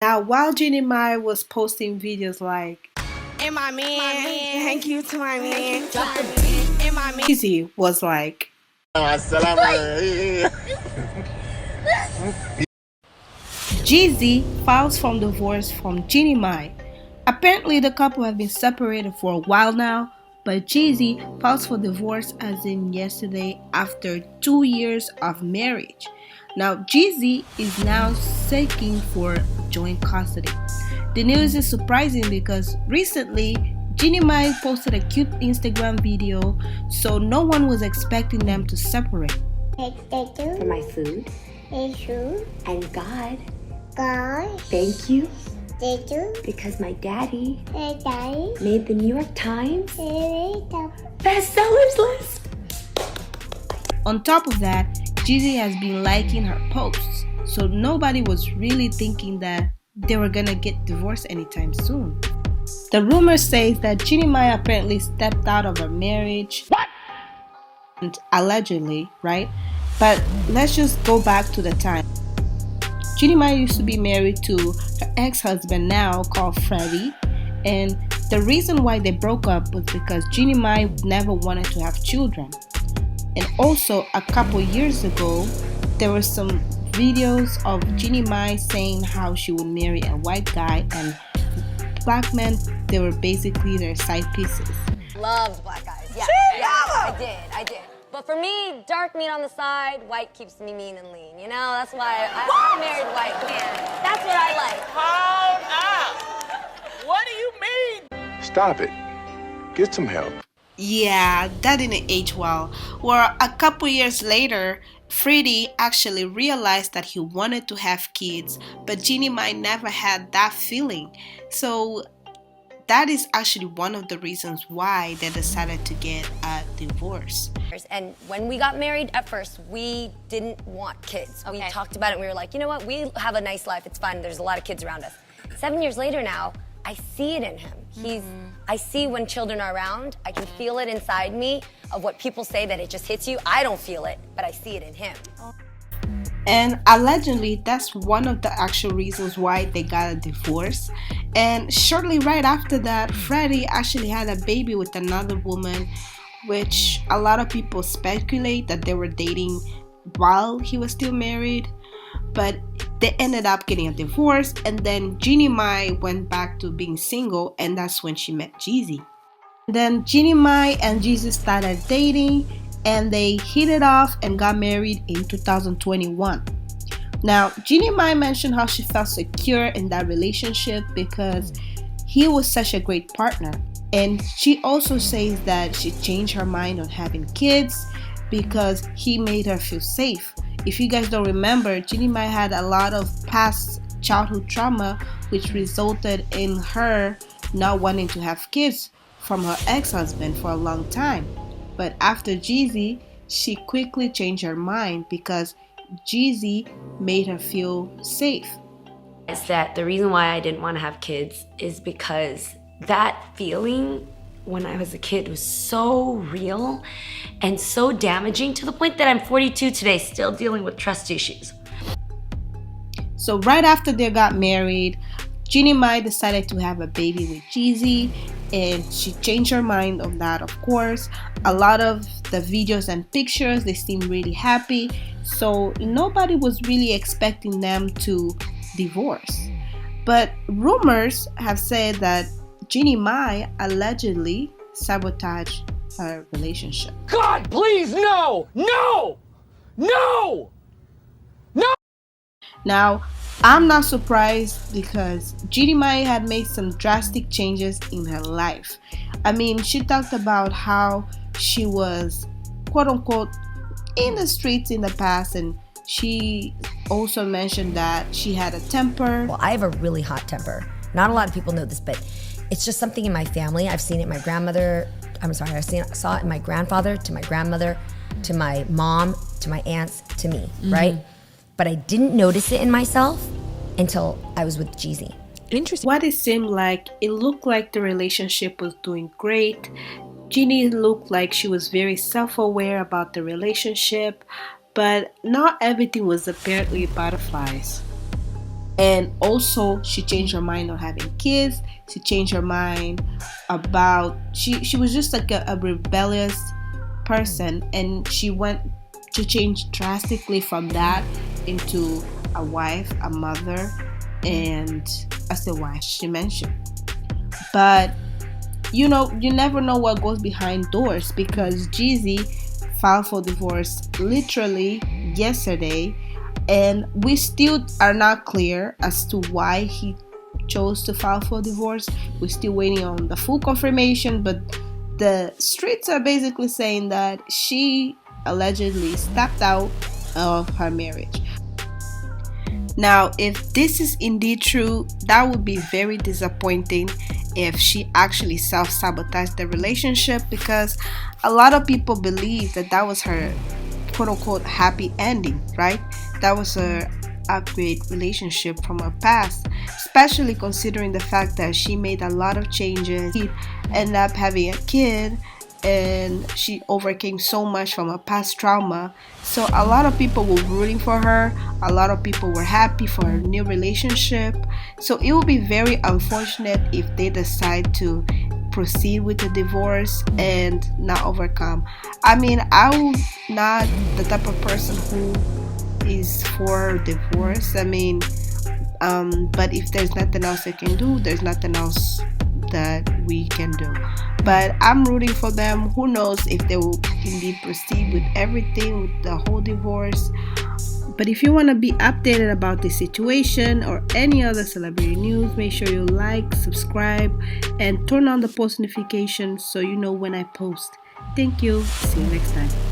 Now, while JEANNIE was posting videos like, And my man, thank you to my man. and my man, JEEZY was like, JEEZY files for divorce from JEANNIE. Apparently, the couple have been separated for a while now, but JEEZY files for divorce as in yesterday after 2 years of marriage. Now, JEEZY is now seeking for joint custody. The news is surprising because recently JEANNIE posted a cute Instagram video, so no one was expecting them to separate. For my food and God. Thank you. Because my daddy made the New York Times bestsellers list. On top of that, JEEZY has been liking her posts, so nobody was really thinking that they were gonna get divorced anytime soon. The rumor says that JEANNIE apparently stepped out of her marriage. What? And allegedly, right? But let's just go back to the time. JEANNIE used to be married to her ex-husband now called Freddie, and the reason why they broke up was because JEANNIE never wanted to have children. And also a couple years ago, there were some videos of JEANNIE saying how she would marry a white guy and black men, they were basically their side pieces. Loved black guys, yeah. I did. But for me, dark meat on the side, white keeps me mean and lean, you know? That's why I married white, man. That's what I like. Hold up. What do you mean? Stop it. Get some help. Yeah, that didn't age well. Well, a couple years later, Freddie actually realized that he wanted to have kids, but JEANNIE never had that feeling. So that is actually one of the reasons why they decided to get a divorce. And when we got married, at first, we didn't want kids. Okay. We talked about it and we were like, you know what, we have a nice life, it's fun, there's a lot of kids around us. 7 years later now, I see it in him. I see when children are around, I can feel it inside me of what people say that it just hits you. I don't feel it, but I see it in him. And allegedly, that's one of the actual reasons why they got a divorce. And shortly right after that, Freddie actually had a baby with another woman, which a lot of people speculate that they were dating while he was still married. But they ended up getting a divorce, and then JEANNIE went back to being single, and that's when she met JEEZY. Then JEANNIE and JEEZY started dating, and they hit it off and got married in 2021. Now, JEANNIE mentioned how she felt secure in that relationship because he was such a great partner. And she also says that she changed her mind on having kids because he made her feel safe. If you guys don't remember, JEANNIE had a lot of past childhood trauma which resulted in her not wanting to have kids from her ex-husband for a long time. But after JEEZY, she quickly changed her mind because JEEZY made her feel safe. Is that the reason why I didn't want to have kids is because that feeling when I was a kid was so real and so damaging to the point that I'm 42 today still dealing with trust issues. So right after they got married, JEANNIE decided to have a baby with JEEZY, and she changed her mind on that, of course. A lot of the videos and pictures, they seemed really happy, so nobody was really expecting them to divorce. But rumors have said that JEANNIE allegedly sabotaged her relationship. God, please, no! No! No! No! Now, I'm not surprised because JEANNIE had made some drastic changes in her life. I mean, she talked about how she was, quote unquote, in the streets in the past, and she also mentioned that she had a temper. Well, I have a really hot temper. Not a lot of people know this, but it's just something in my family. I've seen it in my grandmother. Saw it in my grandfather, to my grandmother, to my mom, to my aunts, to me, right? But I didn't notice it in myself until I was with JEEZY. Interesting. What it seemed like, it looked like the relationship was doing great. JEANNIE looked like she was very self-aware about the relationship, but not everything was apparently butterflies. And also, she changed her mind on having kids. She changed her mind about, she was just like a rebellious person, and she went to change drastically from that into a wife, a mother, and as a wife she mentioned. But you know, you never know what goes behind doors, because JEEZY filed for divorce literally yesterday, and we still are not clear as to why he chose to file for divorce. We're still waiting on the full confirmation, but the streets are basically saying that she allegedly stepped out of her marriage. Now, if this is indeed true, that would be very disappointing if she actually self-sabotaged the relationship, because a lot of people believe that that was her quote-unquote happy ending, right? That was her upgrade relationship from her past, especially considering the fact that she made a lot of changes. She ended up having a kid, and she overcame so much from her past trauma. So a lot of people were rooting for her. A lot of people were happy for her new relationship. So it will be very unfortunate if they decide to proceed with the divorce and not overcome. I mean, I'm not the type of person who is for divorce. I mean, but if there's nothing else they can do, there's nothing else that we can do. But I'm rooting for them. Who knows if they will indeed proceed with everything, with the whole divorce. But if you want to be updated about this situation or any other celebrity news, make sure you like, subscribe, and turn on the post notifications so you know when I post. Thank you. See you next time.